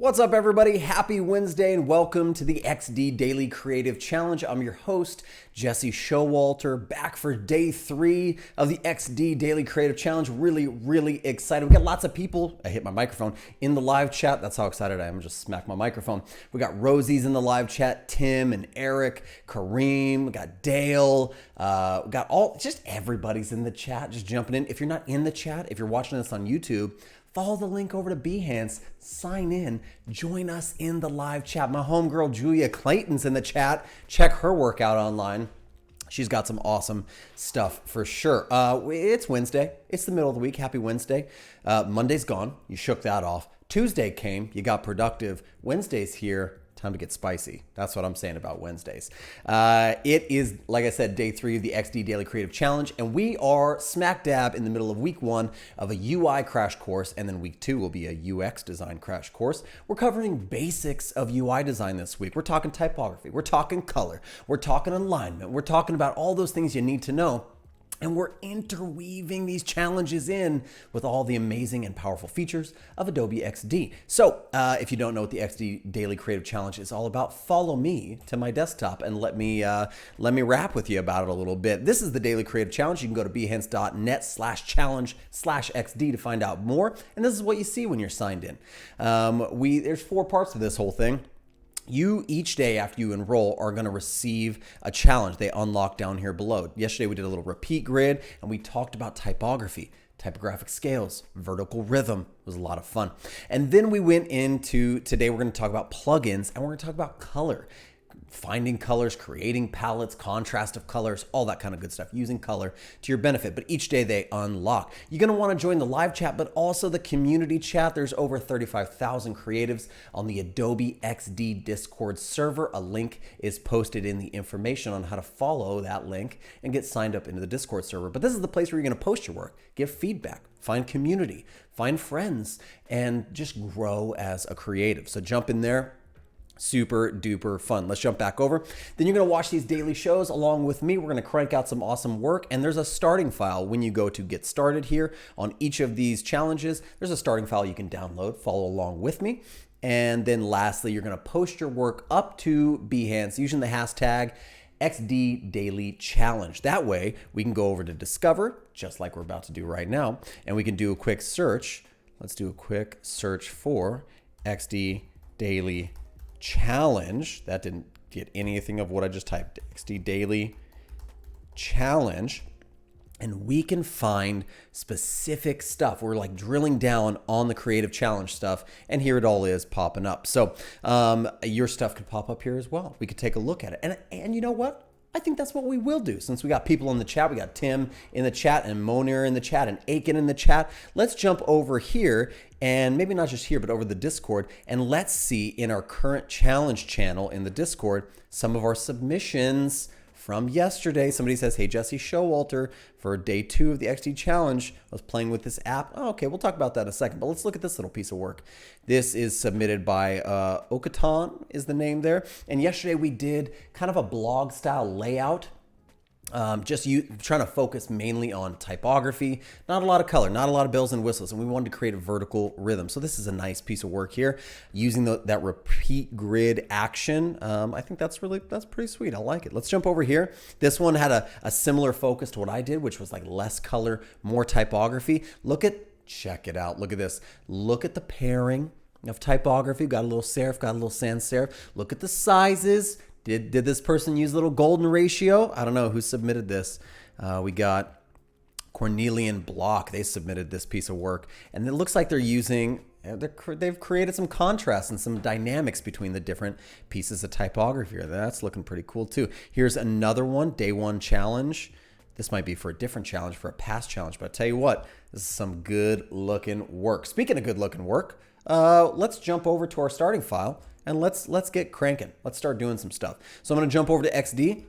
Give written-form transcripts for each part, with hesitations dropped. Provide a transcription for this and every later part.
What's up, everybody? Happy Wednesday and welcome to the XD Daily Creative Challenge. I'm your host, Jesse Showalter, back for day 3 of the XD Daily Creative Challenge. Really excited. We got lots of people. I hit my microphone in the live chat. That's how excited I am. I just smacked my microphone. We got Rosie's in the live chat, Tim and Eric, Kareem, we got Dale, we got just everybody's in the chat, just jumping in. If you're not in the chat, if you're watching this on YouTube, follow the link over to Behance, sign in, join us in the live chat. My homegirl Julia Clayton's in the chat. Check her workout online. She's got some awesome stuff for sure. It's Wednesday. It's the middle of the week. Happy Wednesday. Monday's gone. You shook that off. Tuesday came. You got productive. Wednesday's here. Time to get spicy. That's what I'm saying about Wednesdays. It is, like I said, day 3 of the XD Daily Creative Challenge, and we are smack dab in the middle of week 1 of a UI crash course, and then week 2 will be a UX design crash course. We're covering basics of UI design this week. We're talking typography, we're talking color, we're talking alignment, we're talking about all those things you need to know. And we're interweaving these challenges in with all the amazing and powerful features of Adobe XD. So if you don't know what the XD Daily Creative Challenge is all about, follow me to my desktop and let me rap with you about it a little bit. This is the Daily Creative Challenge. You can go to behance.net/challenge/XD to find out more. And this is what you see when you're signed in. There's 4 parts to this whole thing. You, each day after you enroll, are going to receive a challenge. They unlock down here below. Yesterday, we did a little repeat grid, and we talked about typography, typographic scales, vertical rhythm. It was a lot of fun. And then we went into, today we're going to talk about plugins, and we're going to talk about color. Finding colors, creating palettes, contrast of colors, all that kind of good stuff, using color to your benefit. But each day they unlock. You're going to want to join the live chat, but also the community chat. There's over 35,000 creatives on the Adobe XD Discord server. A link is posted in the information on how to follow that link and get signed up into the Discord server. But this is the place where you're going to post your work, give feedback, find community, find friends, and just grow as a creative. So jump in there. Super duper fun. Let's jump back over. Then you're going to watch these daily shows along with me. We're going to crank out some awesome work. And there's a starting file when you go to get started here on each of these challenges. There's a starting file you can download, follow along with me. And then lastly, you're going to post your work up to Behance using the hashtag XD Daily Challenge. That way we can go over to Discover, just like we're about to do right now. And we can do a quick search. Let's do a quick search for XD Daily Challenge. That didn't get anything of what I just typed. XD Daily Challenge. And we can find specific stuff. We're like drilling down on the creative challenge stuff, and here it all is popping up. So your stuff could pop up here as well. We could take a look at it. And you know what? I think that's what we will do. Since we got people in the chat, we got Tim in the chat and Monir in the chat and Aiken in the chat. Let's jump over here, and maybe not just here, but over the Discord, and let's see in our current challenge channel in the Discord some of our submissions from yesterday. Somebody says, hey, Jesse Showalter, for day 2 of the XD Challenge, I was playing with this app. Oh, okay, we'll talk about that in a second, but let's look at this little piece of work. This is submitted by Okatan is the name there. And yesterday we did kind of a blog style layout. Just trying to focus mainly on typography, not a lot of color, not a lot of bells and whistles, and we wanted to create a vertical rhythm. So this is a nice piece of work here using that repeat grid action. I think that's pretty sweet. I like it. Let's jump over here. This one had a similar focus to what I did, which was like less color, more typography. Check it out. Look at this. Look at the pairing of typography. Got a little serif, got a little sans serif. Look at the sizes. Did this person use a little golden ratio? I don't know who submitted this. We got Cornelian Block. They submitted this piece of work, and it looks like they've created some contrast and some dynamics between the different pieces of typography here. That's looking pretty cool too. Here's another one, day 1 challenge. This might be for a different challenge, for a past challenge, but I tell you what, this is some good looking work. Speaking of good looking work, let's jump over to our starting file. And let's get cranking. Let's start doing some stuff. So I'm going to jump over to XD.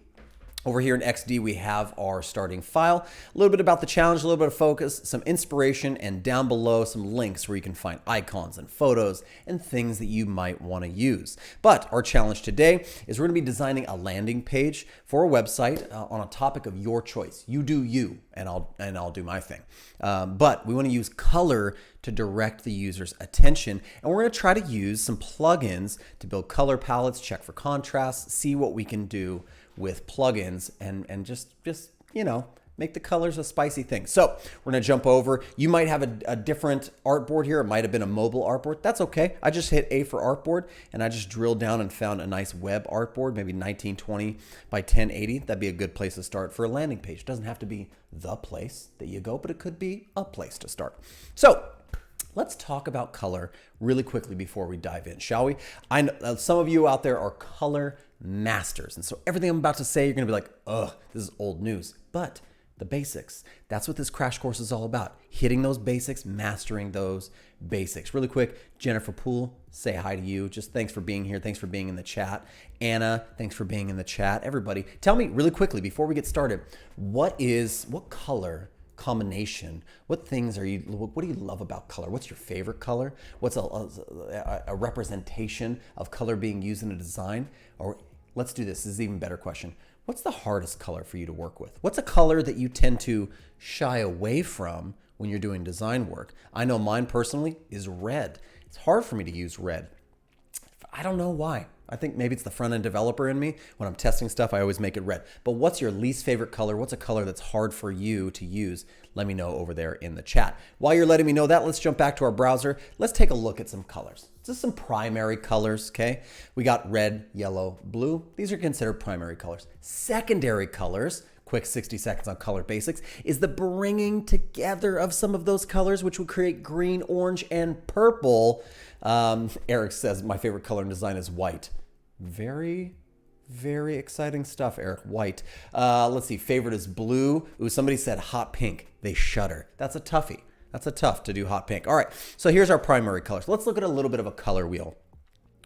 Over here in XD, we have our starting file, a little bit about the challenge, a little bit of focus, some inspiration, and down below some links where you can find icons and photos and things that you might want to use. But our challenge today is we're going to be designing a landing page for a website on a topic of your choice. You do you, and I'll do my thing. But we want to use color to direct the user's attention, and we're going to try to use some plugins to build color palettes, check for contrast, see what we can do with plugins and just make the colors a spicy thing. So we're gonna jump over. You might have a different artboard here. It might have been a mobile artboard. That's okay. I just hit A for artboard and I just drilled down and found a nice web artboard, maybe 1920 by 1080. That'd be a good place to start for a landing page. It doesn't have to be the place that you go, but it could be a place to start. So let's talk about color really quickly before we dive in, shall we? I know some of you out there are color masters, and so everything I'm about to say, you're gonna be like, ugh, this is old news. But the basics, that's what this crash course is all about. Hitting those basics, mastering those basics. Really quick, Jennifer Poole, say hi to you. Just thanks for being here. Thanks for being in the chat. Anna, thanks for being in the chat. Everybody, tell me really quickly before we get started, what color combination, what do you love about color? What's your favorite color? What's a representation of color being used in a design? Or let's do this. This is an even better question. What's the hardest color for you to work with? What's a color that you tend to shy away from when you're doing design work? I know mine personally is red. It's hard for me to use red. I don't know why. I think maybe it's the front-end developer in me. When I'm testing stuff, I always make it red. But what's your least favorite color? What's a color that's hard for you to use? Let me know over there in the chat. While you're letting me know that, let's jump back to our browser. Let's take a look at some colors. Just some primary colors, okay? We got red, yellow, blue. These are considered primary colors. Secondary colors, quick 60 seconds on color basics, is the bringing together of some of those colors, which would create green, orange, and purple. Eric says, my favorite color in design is white. Very, very exciting stuff, Eric. White. Let's see. Favorite is blue. Ooh, somebody said hot pink. They shudder. That's a toughie. That's a tough to do hot pink. All right. So here's our primary colors. Let's look at a little bit of a color wheel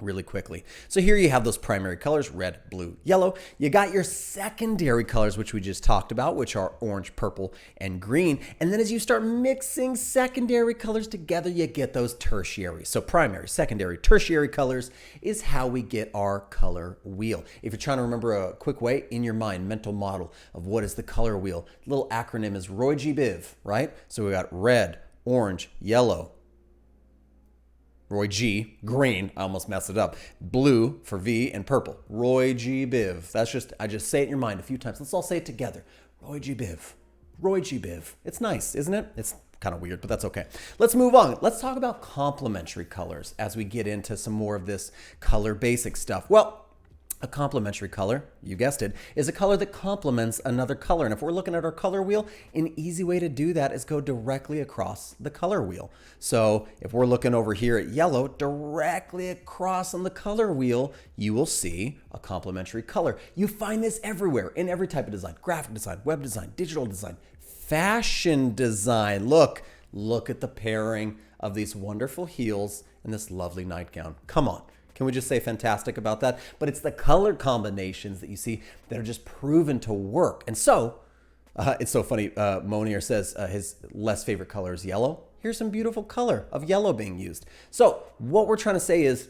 really quickly. So here you have those primary colors, red, blue, yellow. You got your secondary colors, which we just talked about, which are orange, purple, and green. And then as you start mixing secondary colors together, you get those tertiary. So primary, secondary, tertiary colors is how we get our color wheel. If you're trying to remember a quick way in your mind, mental model of what is the color wheel, the little acronym is Roy G. Biv, right? So we got red, orange, yellow, Roy G, green, I almost messed it up, blue for V, and purple. Roy G. Biv. I just say it in your mind a few times. Let's all say it together. Roy G. Biv. Roy G. Biv. It's nice, isn't it? It's kind of weird, but that's okay. Let's move on. Let's talk about complementary colors as we get into some more of this color basic stuff. Well, a complementary color, you guessed it, is a color that complements another color. And if we're looking at our color wheel, an easy way to do that is go directly across the color wheel. So if we're looking over here at yellow, directly across on the color wheel, you will see a complementary color. You find this everywhere in every type of design: graphic design, web design, digital design, fashion design. Look at the pairing of these wonderful heels and this lovely nightgown. Come on. Can we just say fantastic about that? But it's the color combinations that you see that are just proven to work. And so, it's so funny, Monier says his less favorite color is yellow. Here's some beautiful color of yellow being used. So what we're trying to say is,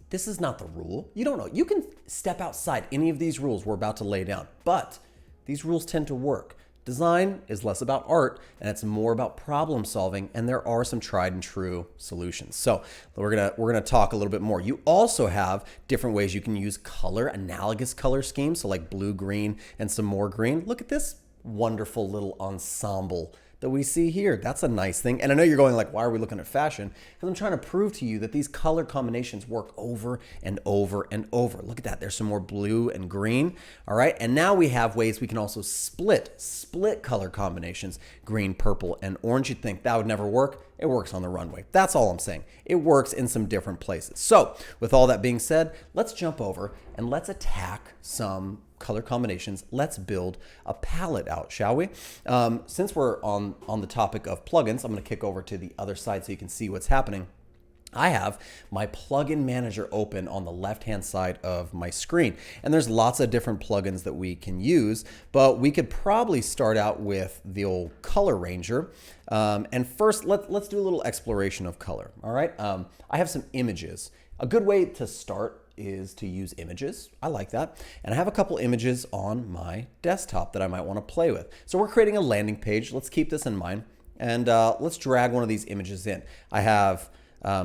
this is not the rule. You don't know. You can step outside any of these rules we're about to lay down, but these rules tend to work. Design is less about art and it's more about problem solving, and there are some tried and true solutions. So we're gonna talk a little bit more. You also have different ways you can use color, analogous color schemes, so like blue, green, and some more green. Look at this wonderful little ensemble that we see here. That's a nice thing. And I know you're going like, why are we looking at fashion? Because I'm trying to prove to you that these color combinations work over and over and over. Look at that. There's some more blue and green. All right. And now we have ways we can also split color combinations, green, purple, and orange. You'd think that would never work. It works on the runway. That's all I'm saying. It works in some different places. So with all that being said, let's jump over and let's attack some color combinations. Let's build a palette out, shall we? Since we're on the topic of plugins, I'm going to kick over to the other side so you can see what's happening. I have my plugin manager open on the left-hand side of my screen. And there's lots of different plugins that we can use, but we could probably start out with the old color ranger. And first, let's do a little exploration of color, all right? I have some images. A good way to start is to use images. I like that. And I have a couple images on my desktop that I might want to play with. So we're creating a landing page. Let's keep this in mind. And let's drag one of these images in. I have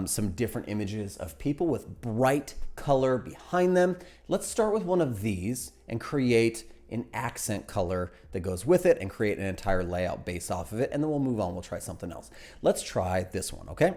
some different images of people with bright color behind them. Let's start with one of these and create an accent color that goes with it and create an entire layout based off of it. And then we'll move on. We'll try something else. Let's try this one, okay? I'm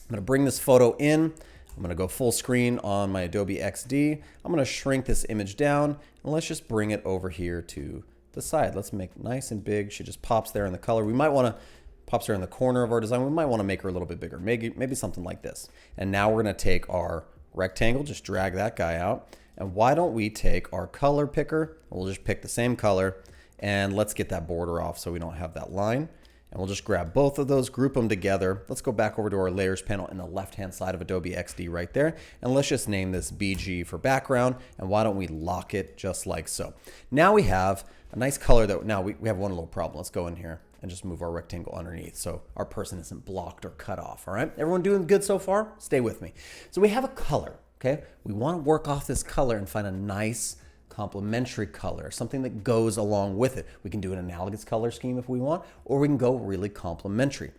going to bring this photo in. I'm going to go full screen on my Adobe XD. I'm going to shrink this image down and let's just bring it over here to the side. Let's make it nice and big. She just pops there in the color. We might want to pops her in the corner of our design. We might want to make her a little bit bigger, maybe something like this. And now we're going to take our rectangle, just drag that guy out. And why don't we take our color picker? We'll just pick the same color and let's get that border off so we don't have that line. And we'll just grab both of those, group them together. Let's go back over to our layers panel in the left-hand side of Adobe XD right there. And let's just name this BG for background. And why don't we lock it just like so? Now we have a nice color that, now we have one little problem. Let's go in here and just move our rectangle underneath so our person isn't blocked or cut off, all right? Everyone doing good so far? Stay with me. So we have a color, okay? We want to work off this color and find a nice complementary color, something that goes along with it. We can do an analogous color scheme if we want, or we can go really complementary.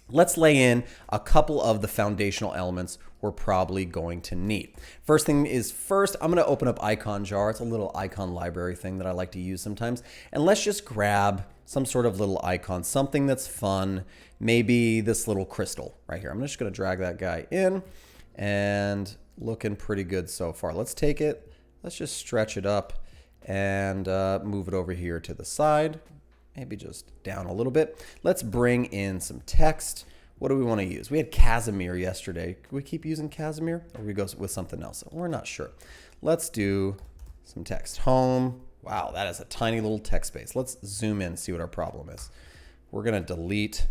Let's lay in a couple of the foundational elements we're probably going to need. First thing is first, I'm going to open up Icon Jar. It's a little icon library thing that I like to use sometimes. And let's just grab some sort of little icon, something that's fun. Maybe this little crystal right here. I'm just going to drag that guy in and looking pretty good so far. Let's take it. Let's just stretch it up and move it over here to the side. Maybe just down a little bit. Let's bring in some text. What do we want to use? We had Casimir yesterday. Could we keep using Casimir or we go with something else? We're not sure. Let's do some text. Home. Wow, that is a tiny little text space. Let's zoom in and see what our problem is. We're going to delete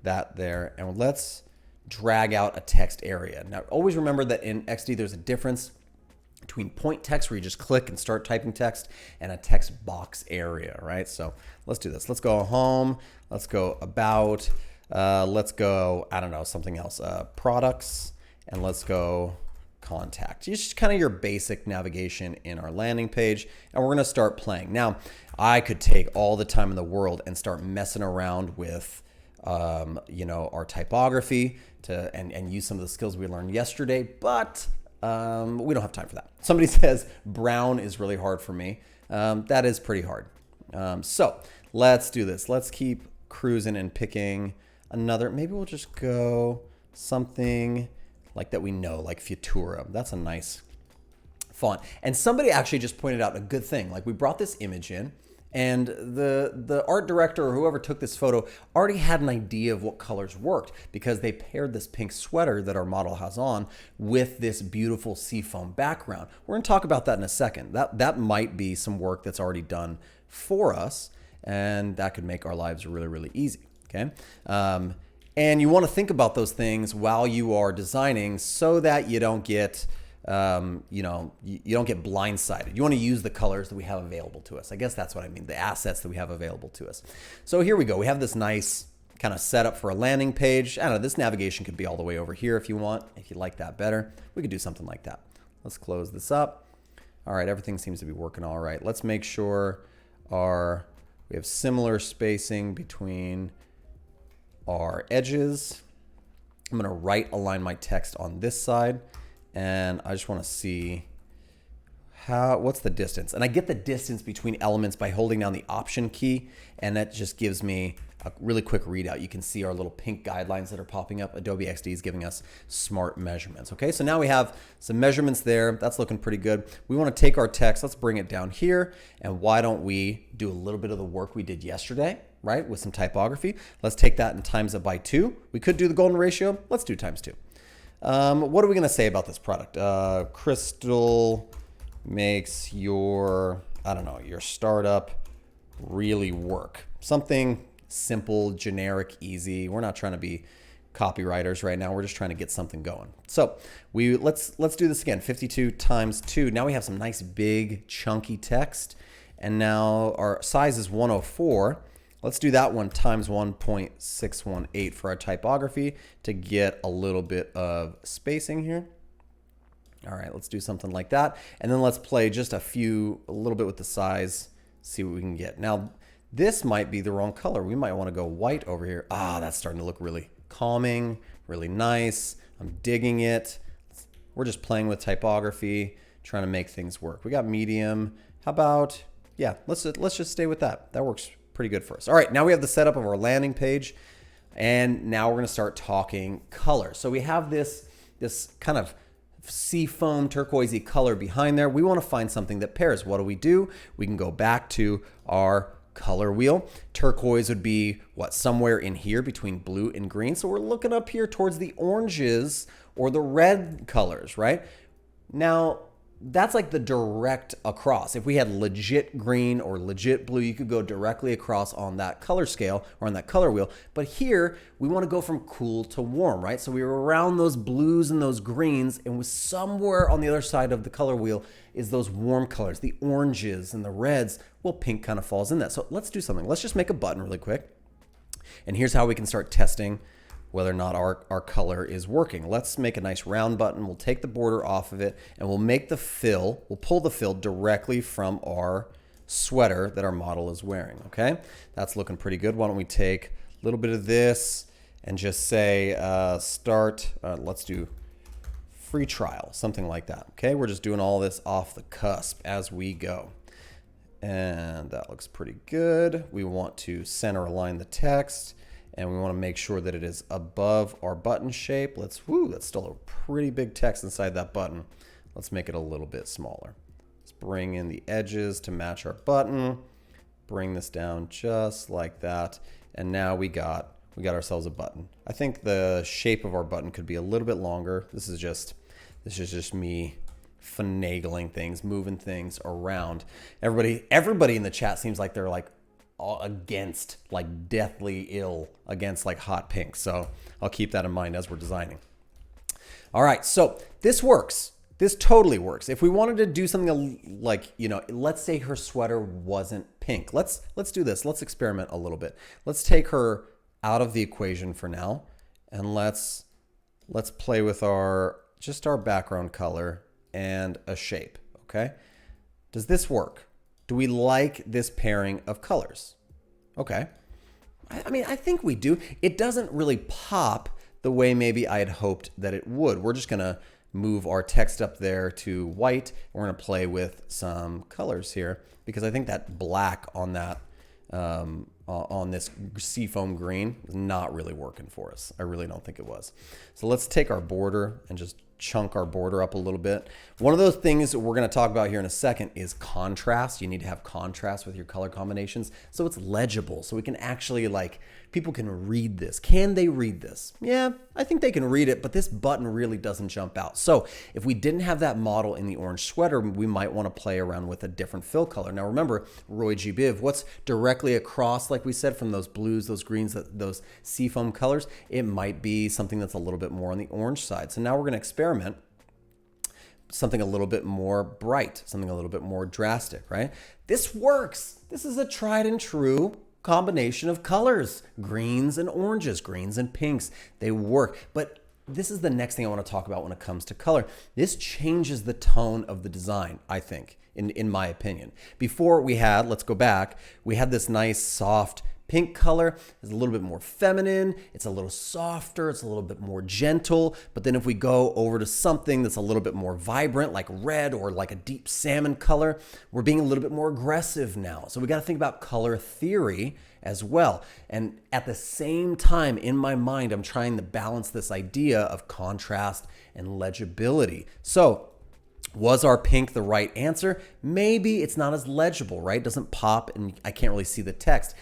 that there and let's drag out a text area. Now, always remember that in XD there's a difference between point text where you just click and start typing text and a text box area, right? So let's do this. Let's go home. Let's go about. Let's go, I don't know, something else. Products. And let's go contact. It's just kind of your basic navigation in our landing page. And we're going to start playing. Now, I could take all the time in the world and start messing around with our typography and use some of the skills we learned yesterday, but we don't have time for that. Somebody says brown is really hard for me. That is pretty hard. So let's do this. Let's keep cruising and picking another. Maybe we'll just go something like that we know, like Futura. That's a nice font. And somebody actually just pointed out a good thing. Like we brought this image in and the art director or whoever took this photo already had an idea of what colors worked because they paired this pink sweater that our model has on with this beautiful seafoam background. We're going to talk about that in a second. That might be some work that's already done for us, and that could make our lives really, really easy. Okay. And you want to think about those things while you are designing so that you don't get you don't get blindsided. You want to use the colors that we have available to us. I guess that's what I mean, the assets that we have available to us. So here we go. We have this nice kind of setup for a landing page. I don't know, this navigation could be all the way over here if you want. If you like that better, we could do something like that. Let's close this up. All right, everything seems to be working all right. Let's make sure we have similar spacing between our edges. I'm going to right align my text on this side. And I just want to see what's the distance. And I get the distance between elements by holding down the Option key. And that just gives me a really quick readout. You can see our little pink guidelines that are popping up. Adobe XD is giving us smart measurements. Okay, so now we have some measurements there. That's looking pretty good. We want to take our text. Let's bring it down here. And why don't we do a little bit of the work we did yesterday, right, with some typography. Let's take that and times it by 2. We could do the golden ratio. Let's do times 2. What are we going to say about this product? Crystal makes your startup really work. Something simple, generic, easy. We're not trying to be copywriters right now. We're just trying to get something going. So let's do this again. 52 times 2. Now we have some nice big chunky text. And now our size is 104. Let's do that one times 1.618 for our typography to get a little bit of spacing here. All right, let's do something like that. And then let's play just a little bit with the size, see what we can get. Now, this might be the wrong color. We might want to go white over here. Ah, that's starting to look really calming, really nice. I'm digging it. We're just playing with typography, trying to make things work. We got medium. How about, yeah, let's just stay with that. That works pretty good for us. All right, now we have the setup of our landing page. And now we're going to start talking color. So we have this kind of seafoam turquoisey color behind there. We want to find something that pairs. What do? We can go back to our color wheel. Turquoise would be somewhere in here between blue and green. So we're looking up here towards the oranges or the red colors, right? Now, that's like the direct across. If we had legit green or legit blue, you could go directly across on that color scale or on that color wheel. But here, we want to go from cool to warm, right? So we were around those blues and those greens, and somewhere on the other side of the color wheel is those warm colors, the oranges and the reds. Well, pink kind of falls in that. So let's do something. Let's just make a button really quick. And here's how we can start testing whether or not our color is working. Let's make a nice round button. We'll take the border off of it and we'll make the fill. We'll pull the fill directly from our sweater that our model is wearing, okay? That's looking pretty good. Why don't we take a little bit of this and just say let's do free trial, something like that, okay? We're just doing all this off the cusp as we go. And that looks pretty good. We want to center align the text. And we want to make sure that it is above our button shape. That's still a pretty big text inside that button. Let's make it a little bit smaller. Let's bring in the edges to match our button. Bring this down just like that. And now we got ourselves a button. I think the shape of our button could be a little bit longer. This is just me finagling things, moving things around. Everybody in the chat seems like they're like against, like deathly ill against like hot pink. So I'll keep that in mind as we're designing. All right, so this works. This totally works. If we wanted to do something like, let's say her sweater wasn't pink. Let's do this. Let's experiment a little bit. Let's take her out of the equation for now, and let's play with our background color and a shape, okay? Does this work? Do we like this pairing of colors? Okay. I mean, I think we do. It doesn't really pop the way maybe I had hoped that it would. We're just going to move our text up there to white. We're going to play with some colors here because I think that black on that on this seafoam green is not really working for us. I really don't think it was. So let's take our border and just chunk our border up a little bit. One of those things we're going to talk about here in a second is contrast. You need to have contrast with your color combinations so it's legible, so we can actually, people can read this. Can they read this? Yeah, I think they can read it, but this button really doesn't jump out. So if we didn't have that model in the orange sweater, we might want to play around with a different fill color. Now remember, Roy G. Biv, what's directly across, like we said, from those blues, those greens, those seafoam colors? It might be something that's a little bit more on the orange side. So now we're going to experiment something a little bit more bright, something a little bit more drastic, right? This works. This is a tried and true combination of colors, greens and oranges, greens and pinks. They work. But this is the next thing I want to talk about when it comes to color. This changes the tone of the design, I think, in my opinion. Before let's go back, we had this nice soft pink color. Is a little bit more feminine. It's a little softer. It's a little bit more gentle. But then if we go over to something that's a little bit more vibrant, like red or like a deep salmon color, we're being a little bit more aggressive now. So we got to think about color theory as well. And at the same time, in my mind, I'm trying to balance this idea of contrast and legibility. So was our pink the right answer? Maybe it's not as legible, right? It doesn't pop and I can't really see the text.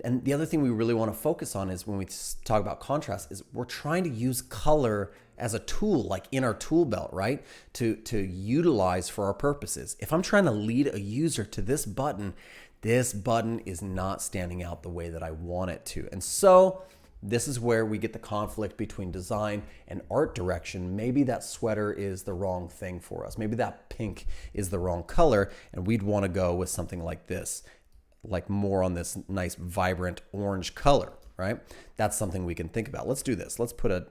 And the other thing we really want to focus on is when we talk about contrast is we're trying to use color as a tool, like in our tool belt, right? To utilize for our purposes. If I'm trying to lead a user to this button is not standing out the way that I want it to. And so This is where we get the conflict between design and art direction. Maybe that sweater is the wrong thing for us. Maybe that pink is the wrong color, and we'd want to go with something like this, like more on this nice vibrant orange color, right? That's something we can think about. Let's do this. Let's put a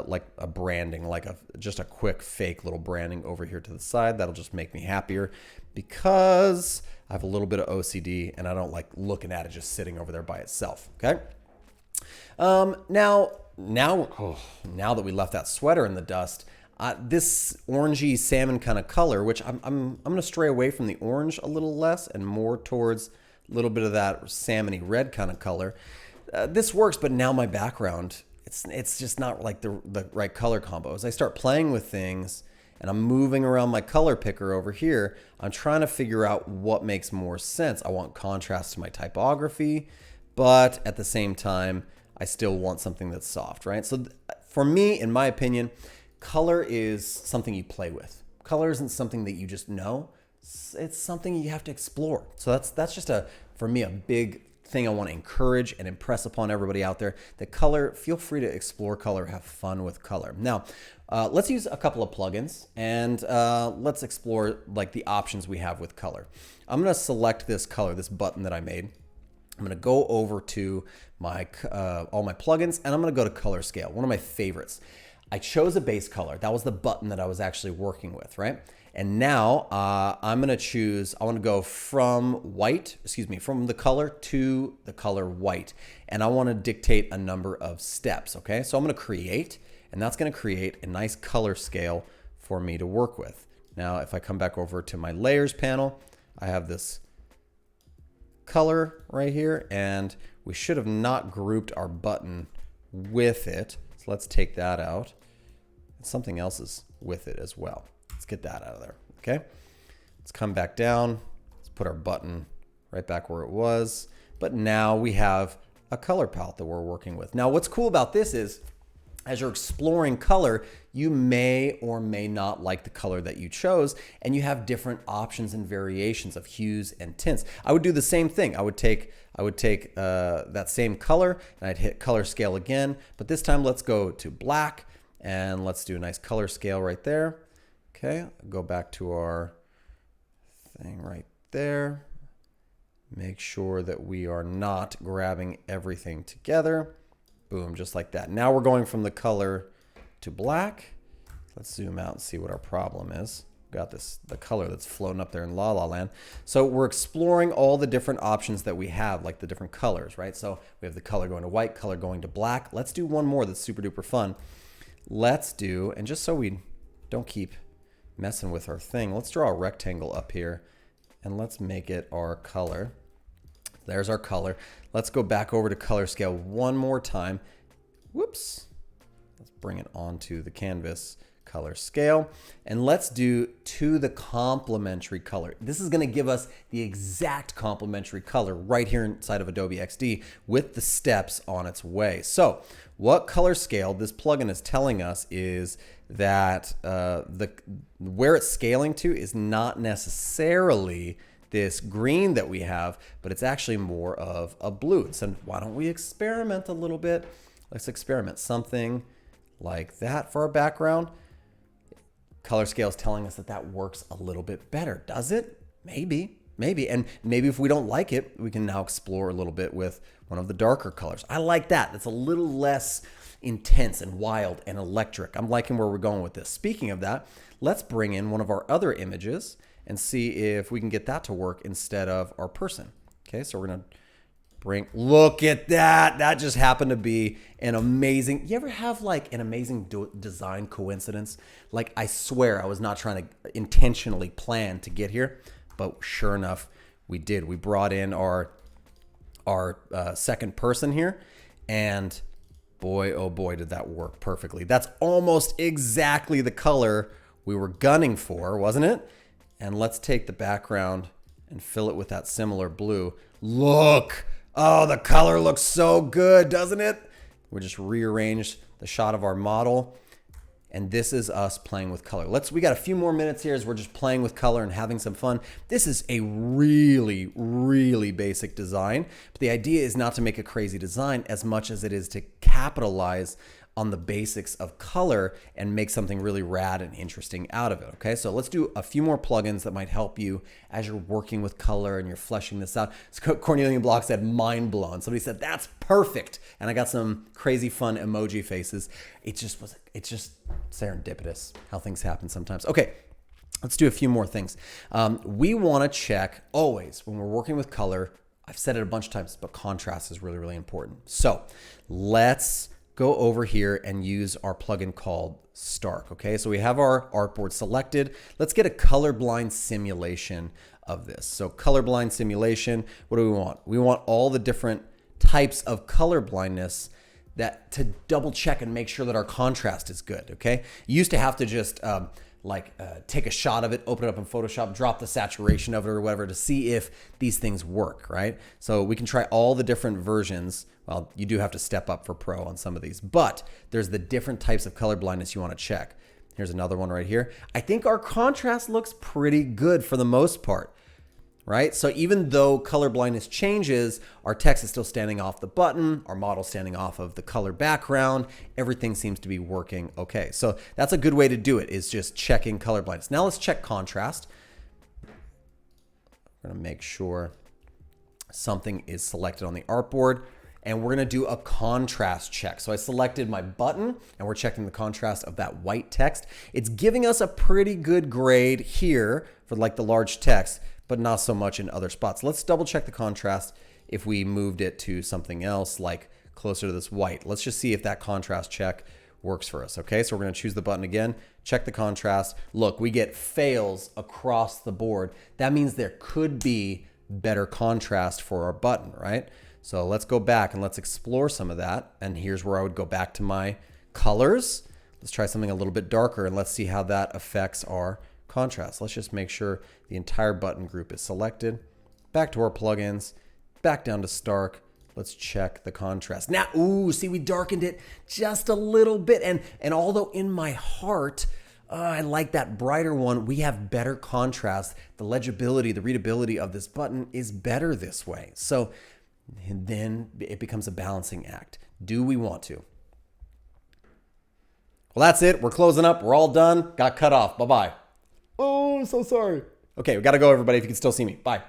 like a branding, like just a quick fake little branding over here to the side. That'll just make me happier because I have a little bit of OCD and I don't like looking at it just sitting over there by itself. Okay. Now that we left that sweater in the dust, this orangey salmon kind of color, which I'm going to stray away from the orange a little less and more towards a little bit of that salmony red kind of color. This works, but now my background, it's just not like the right color combo. As I start playing with things and I'm moving around my color picker over here, I'm trying to figure out what makes more sense. I want contrast to my typography, but at the same time, I still want something that's soft, right? So for me, in my opinion, color is something you play with. Color isn't something that you just know. It's something you have to explore. So that's just for me, a big thing I want to encourage and impress upon everybody out there. The color, feel free to explore color, have fun with color. Now, let's use a couple of plugins and let's explore like the options we have with color. I'm going to select this color, this button that I made. I'm going to go over to my all my plugins and I'm going to go to color scale, one of my favorites. I chose a base color. That was the button that I was actually working with, right? And now I'm going to choose, I want to go from from the color to the color white. And I want to dictate a number of steps, okay? So I'm going to create, and that's going to create a nice color scale for me to work with. Now, if I come back over to my layers panel, I have this color right here, and we should have not grouped our button with it. So let's take that out. Something else is with it as well. Let's get that out of there, okay? Let's come back down. Let's put our button right back where it was. But now we have a color palette that we're working with. Now, what's cool about this is, as you're exploring color, you may or may not like the color that you chose, and you have different options and variations of hues and tints. I would do the same thing. I would take that same color, and I'd hit color scale again, but this time let's go to black, and let's do a nice color scale right there. Okay, go back to our thing right there. Make sure that we are not grabbing everything together. Boom, just like that. Now we're going from the color to black. Let's zoom out and see what our problem is. Got the color that's floating up there in La La Land. So we're exploring all the different options that we have, like the different colors, right? So we have the color going to white, color going to black. Let's do one more that's super duper fun. Let's do, and just so we don't keep messing with our thing, let's draw a rectangle up here and let's make it our color. There's our color. Let's go back over to color scale one more time. Whoops. Let's bring it onto the canvas color scale, and let's do to the complementary color. This is going to give us the exact complementary color right here inside of Adobe XD with the steps on its way. So what color scale this plugin is telling us is that where it's scaling to is not necessarily this green that we have, but it's actually more of a blue. So why don't we experiment a little bit? Let's experiment something like that for our background. Color scale is telling us that that works a little bit better. Does it? Maybe. And maybe if we don't like it, we can now explore a little bit with one of the darker colors. I like that. It's a little less intense and wild and electric. I'm liking where we're going with this. Speaking of that, let's bring in one of our other images and see if we can get that to work instead of our person. Okay, so we're gonna look at that. That just happened to be an amazing, you ever have like an amazing design coincidence? Like, I swear I was not trying to intentionally plan to get here, but sure enough, we did. We brought in our second person here, and boy, oh boy, did that work perfectly. That's almost exactly the color we were gunning for, wasn't it? And let's take the background and fill it with that similar blue. Look! Oh, the color looks so good, doesn't it? We just rearranged the shot of our model. And this is us playing with color. We got a few more minutes here as we're just playing with color and having some fun. This is a really, really basic design. But the idea is not to make a crazy design as much as it is to capitalize on the basics of color and make something really rad and interesting out of it. Okay, so let's do a few more plugins that might help you as you're working with color and you're fleshing this out. So Cornelian Block said, mind blown. Somebody said, that's perfect. And I got some crazy fun emoji faces. It's just serendipitous how things happen sometimes. Okay, let's do a few more things. We want to check always when we're working with color. I've said it a bunch of times, but contrast is really, really important. So let's go over here and use our plugin called Stark. Okay, so we have our artboard selected. Let's get a colorblind simulation of this. So colorblind simulation, what do we want? We want all the different types of color blindness to double check and make sure that our contrast is good. Okay, you used to have to just take a shot of it, open it up in Photoshop, drop the saturation of it or whatever to see if these things work, right? So we can try all the different versions. Well, you do have to step up for pro on some of these, but there's the different types of color blindness you want to check. Here's another one right here. I think our contrast looks pretty good for the most part, right? So even though color blindness changes, our text is still standing off the button, our model standing off of the color background, everything seems to be working okay. So that's a good way to do it, is just checking color blindness. Now let's check contrast. We're gonna make sure something is selected on the artboard, and we're gonna do a contrast check. So I selected my button and we're checking the contrast of that white text. It's giving us a pretty good grade here for like the large text, but not so much in other spots. Let's double check the contrast if we moved it to something else, like closer to this white. Let's just see if that contrast check works for us. Okay, so we're gonna choose the button again, check the contrast. Look, we get fails across the board. That means there could be better contrast for our button, right? So let's go back and let's explore some of that. And here's where I would go back to my colors. Let's try something a little bit darker and let's see how that affects our contrast. Let's just make sure the entire button group is selected. Back to our plugins, back down to Stark. Let's check the contrast. Now, ooh, see, we darkened it just a little bit. And although in my heart, I like that brighter one, we have better contrast. The legibility, the readability of this button is better this way. So then it becomes a balancing act. Do we want to? Well, that's it. We're closing up. We're all done. Got cut off. Bye-bye. Oh, I'm so sorry. Okay, we got to go, everybody, if you can still see me. Bye.